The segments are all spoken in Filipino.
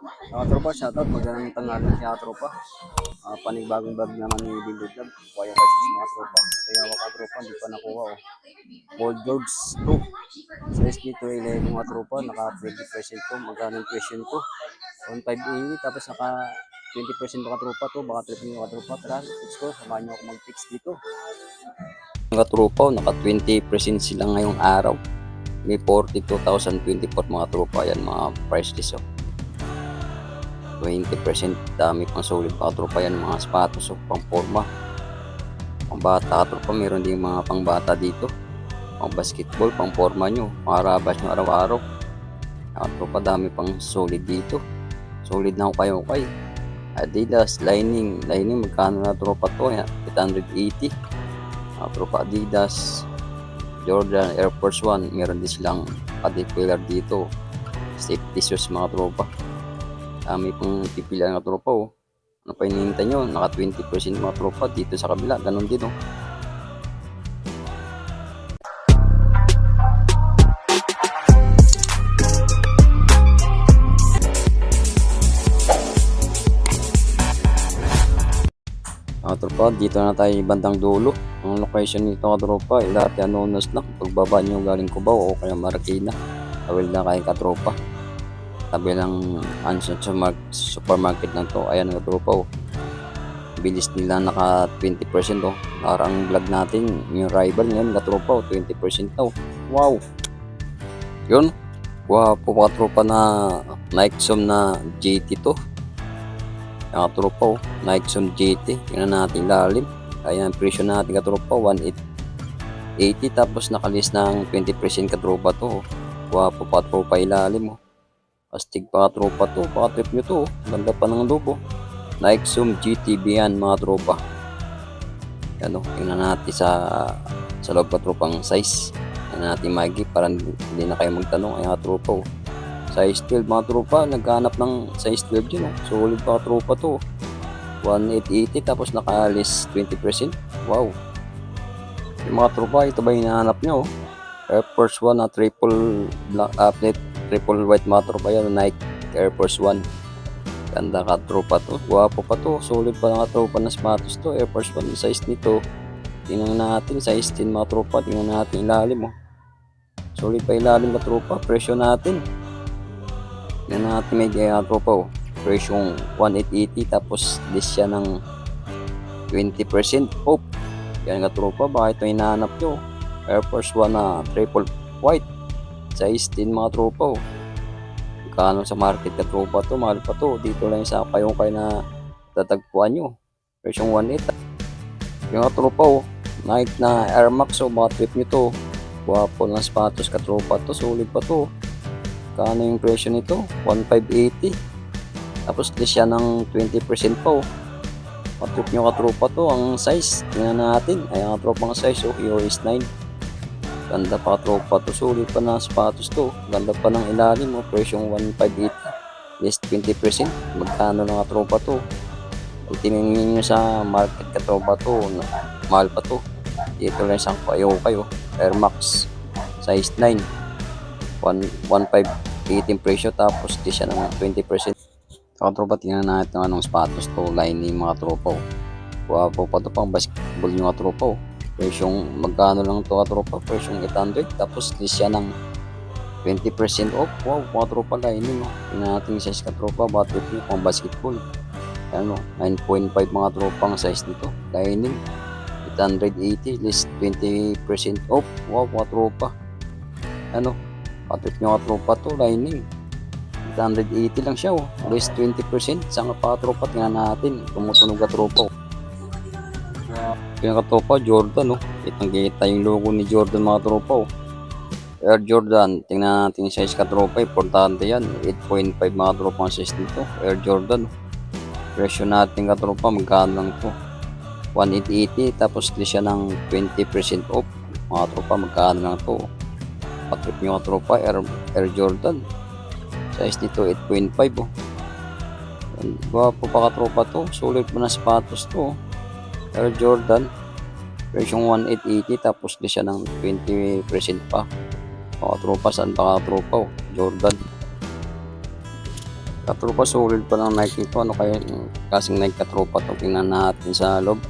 Mga tropa, shoutout. Magandang tanghali mga tropa. Panibagong vlog naman ni Bimbo Vlog. Kaya kasi mga tropa. Kaya mga tropa, hindi pa nakuha. Oh. Gold George 2. Sa SB211 mga tropa, naka 20% to. Magkano yung presyo nito? 1,580. Tapos naka 20% mga tropa to. Baka trip nyo mga tropa. Tara, let's go. Samahan nyo ako mag-fix dito. Mga tropa, naka 20% sila ngayong araw. May 42,024 mga tropa. Yan mga price list. Oh. 20% dami pang solid mga tropa yan, mga sapatos o pang forma, pang bata tropa, meron din mga pang bata dito, pang basketball, pang forma nyo, marabas nyo araw-araw mga tropa, dami pang solid dito, solid na kayo kay Adidas, lining magkano na tropa to, 880 mga tropa. Adidas, Jordan, Air Force 1, meron din silang caterpillar dito, safety shoes mga tropa. Dami pong pipilian ng tropa. Oh. Ano pa hinihintay nyo? Naka 20% mga tropa dito sa kabila. Ganon din. Oh. Mga tropa, dito na tayo bandang dulo. Ang location nito mga tropa, Ilate Anonas lang. Pagbaba nyo galing Cubao o kaya Marikina, tawil na kayo katropa. Tabi ng Anson supermarket na to. Ayan mga tropa. Oh. Bilis nila naka 20%. Oh. Parang vlog natin yung rival ngayon mga tropa. Oh. 20% daw. Wow. Yun. Wapo mga tropa na Nike Zoom na GT to. Mga tropa. Oh. Nike Zoom GT. Tingnan natin lalim. Ayan ang presyo natin katropa. 1,880. Tapos nakalist ng 20% katropa to. Oh. Wapo mga tropa ilalim. Oh. Astig pa tropa to, trip nyo to. Ganda pa ng logo. Nike Zoom GTB yan mga tropa. Yan o, tingnan natin sa loob pa tropang size. Tingnan natin magi para hindi na kayo magtanong. Ay mga tropa o. Size 12 mga tropa, naghanap ng size 12 yun o. Solid pa tropa to. 1,880 tapos nakalis 20%. Wow. Yung mga tropa, ito ba yung hinahanap nyo o. Air Force 1 na triple white mga tropa yan, Nike Air Force 1. Ganda ka tropa to, guwapo pa to, solid pa nga tropa na sapatos to. Air Force 1 yung size nito. Tingnan natin, size 10 mga tropa. Tingnan natin ilalim oh. Solid pa ilalim ka tropa, presyo natin. Tingnan natin may gaya tropa oh. Presyo 1,880 tapos list siya ng 20% off. Yan ka tropa, bakit ito hinahanap nyo? Air Force 1 na triple white. Size 10 mga tropa oh. Kano sa market ka tropa to, mahal pa to. Dito lang sa kayong na tatagpuan nyo. Presyong 1,800. Yung tropa oh, Nike na Air Max oh, mga trip nyo to. Guwapo ng sapatos ka tropa to, solid pa to. Kano yung presyo nito? 1,580. Tapos list siya ng 20% pa oh. Mga trip nyo ka tropa to, ang size. Tingnan natin, ay ang tropa ng size oh, US 9. Ganda pa tropa to, sulit pa na sapatos to. Ganda pa ng ilalim mo, presyong 1,580. List 20%. Magkano na tropa to? Kung tinignan nyo sa market ka tropa to, mahal pa to. Dito lang isang kayo. Air Max size 9. 1,580 presyo tapos di siya ng 20%. Saka tropa, tingnan natin anong sapatos to. Lining mga tropa. Wapo pa to, pang basketball yung mga tropa. Presyong magkano lang to tropa, presyong 800 tapos list siya ng 20% off. Wow, mga tropa lining oh. Tingnan natin yung size ka tropa, battery free pang basketball. Ano, 9.5 mga tropa ang size nito. Lining 880 list 20% off. Wow, mga tropa. Ano, battery mga tropa to, lining 880 lang siya oh. List 20%. Saan pa tropa, tingnan natin. Tumutunog ka tropa oh. Yung katropa, Jordan, oh. Kitang-kita yung logo ni Jordan, mga tropa, oh. Air Jordan, tingnan natin yung size katropa, importante yan. 8.5 mga tropa ang size nito. Air Jordan, oh. Presyo natin katropa, magkano lang to? 1,880, tapos list siya ng 20% off. Mga tropa, magkano lang to? Patrip nyo katropa, Air Jordan. Size nito, 8.5, oh. Gwapo pa katropa to, sulit mo na sapatos to, oh. Air Jordan, presyong 1,880 tapos di siya ng 20% pa. Mga tropa, saan pa ka tropa oh? Jordan. Katropa, solid pa ng Nike nito. Ano kaya yung kasing Nike katropa to? Tingnan natin sa loob.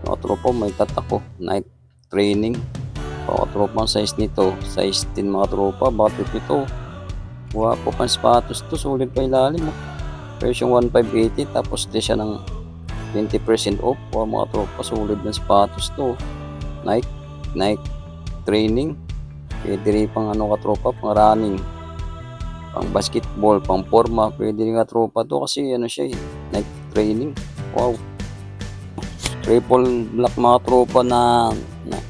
Katropa, may tatak ko. Nike training. Katropa, ang size nito. Size 10 mga tropa. Bakit ito? Wapo pang sapatos to. Solid pa ilalim. Version 1580. Tapos di siya ng 20% off. Mga tropa, solid na sapatos to. Nike training. Pwede rin pang katropa, pang running, pang basketball, pang forma. Pwede rin katropa to kasi siya Nike training. Wow. Triple black mga tropa na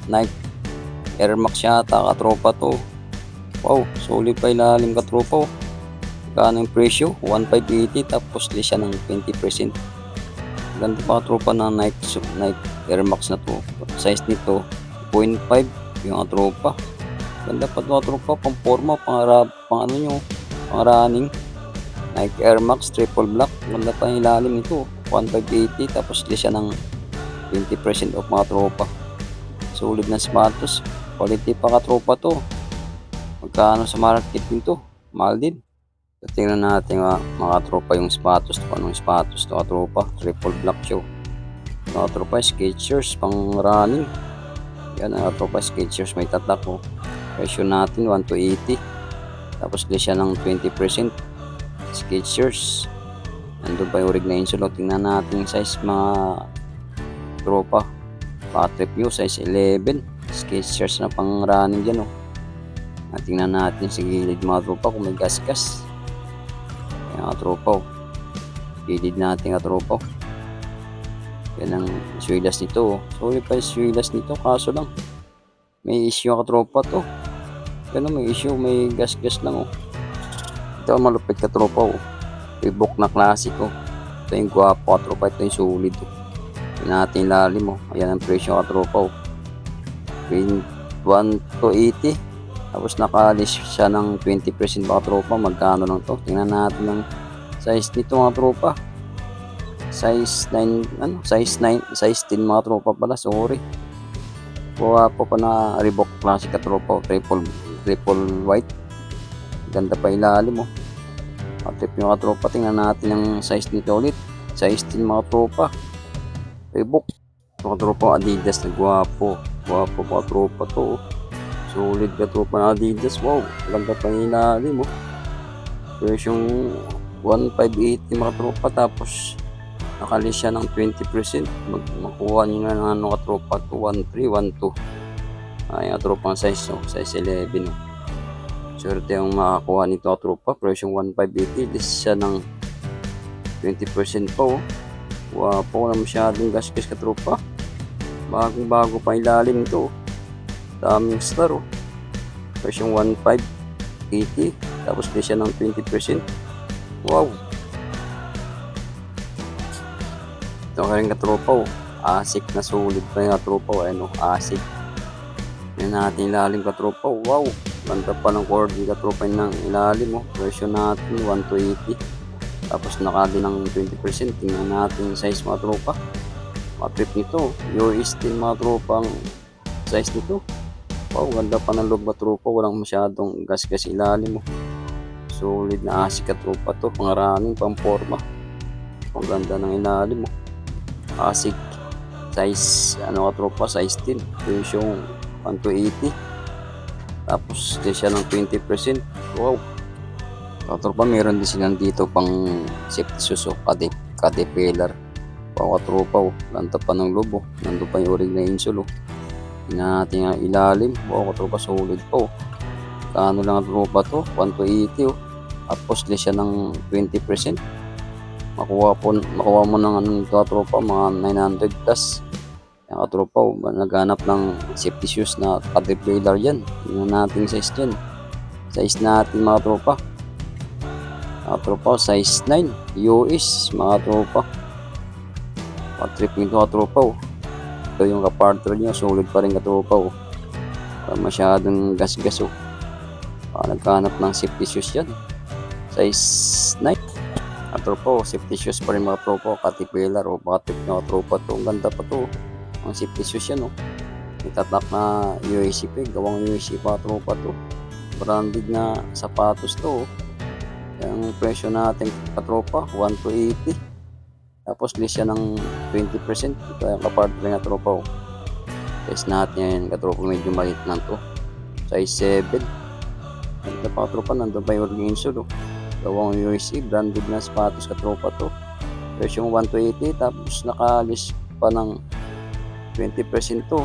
Nike Air Max yata katropa to. Wow, solid pa ilalim katropa. Kano yung presyo? 1580 tapos di siya ng 20%. Ganda pa katropa na Nike Air Max na to. Size nito 0.5 yung katropa. Ganda pa ito tropa, pang forma, pang running. Nike Air Max triple black. Ganda pa yung ilalim nito. 1580 tapos di siya ng 20% off mga tropa. Solid na sapatos. Quality pa katropa to. Magkano sa market nito? Mahal din. Tingnan natin mga tropa yung sapatos. Anong sapatos to katropa? Triple black show. Mga tropa, Skechers pang running. Yan ang tropa, Skechers, may tatak ko. Presyo natin 1,280. Tapos di siya ng 20%. Skechers. Nandun pa yung rig na insole. Tingnan natin yung size mga tropa. Patrip New size 11. Skechers na pang running dyan. Tingnan natin sa gilid mga tropa kung may gas-gas. Yan mga tropa. Gilid natin mga tropa. Yan ang swilas nito. Sorry pa yung swilas nito. Kaso lang may issue katropa to. May issue, may gas-gas lang Ito ang malupit katropa Reebok na klasiko. Ito yung guwapo katropa. Ito yung solid Ito natin lalim Ayan ang presyo katropa 1,280. Tapos nakalis siya ng 20% mga tropa. Magkano lang to? Tingnan natin ang size nito mga tropa. Size 9, size 10 mga tropa pala. Sorry. Kuha po pa na Reebok Classic katropa. Triple white. Ganda pa ilalim Trip yung katropa. Tingnan natin ang size nito ulit. Size 10 mga tropa. Reebok. Mga tropa Adidas na guwapo. Guwapo pa tropa to. Solid katropa na Adidas. Wow. Ganda pa ilalim Version 1580 mga tropa. Tapos nakalis siya ng 20%. Makuha nyo na ng katropa to 1312. Ay katropa ang size size 11 Swerte yung makakuha nito katropa. Version 1580. This siya ng 20% pa Wapo na masyadong gas-gas katropa. Bagong-bago pa ilalim ito daming star Version 1580. Tapos di siya ng 20%. Wow. Ito ka rin katropa ASIC na solid pa yung katropa ASIC. Yan natin ilalim katropa. Wow. Ganda pa ng cord yung katropa ng ilalim Version natin 1280. Tapos nakali ng 20%. Tingnan natin yung size mga tropa. Matrip nito US din mga tropa ang size nito. Wow. Ganda pa ng loob mga tropa. Walang masyadong gas-gas ilalim Solid na ASIC katropa to. Pang running, pang forma. Ang ganda ng ilalim ASIC size katropa, size 10 version 1280. Tapos di siya ng 20%. Wow katropa, meron din silang dito pang safety shoes caterpillar katropa ganda pa ng lobo. Nandun pa yung ring na insole tingnan natin ang ilalim. Wow katropa, solid pa kano lang katropa to 1280 tapos di siya ng 20%. Makuha mo ng katropa mga 900 plus. Yung katropa naghanap ng safety shoes na caterpillar yan. Tingnan natin size dyan. Size natin mga tropa. Katropa size 9 US mga tropa. Pag-trip nito katropa Ito yung kapartner niya. Solid pa rin katropa masyadong gas-gas naghanap ng safety shoes yan. Size 9 katropa safety shoes pa rin mga tropa. Caterpillar Patrip na katropa to. Ang ganda pa to ang safety shoes yan may tatak na UAC pa gawang UAC pa tropa to. Branded na sapatos to Yung presyo natin katropa, 1 to 80. Tapos list siya ng 20%. Ito yung kapartner na tropa. Oh. Test natin yan katropa, medyo maliit lang to. Size 7. Ito pa katropa, nandun pa yung Orginso. Gawang USA, branded na sapatos katropa to. Presyo 1 to 80, tapos naka-list pa ng 20% to.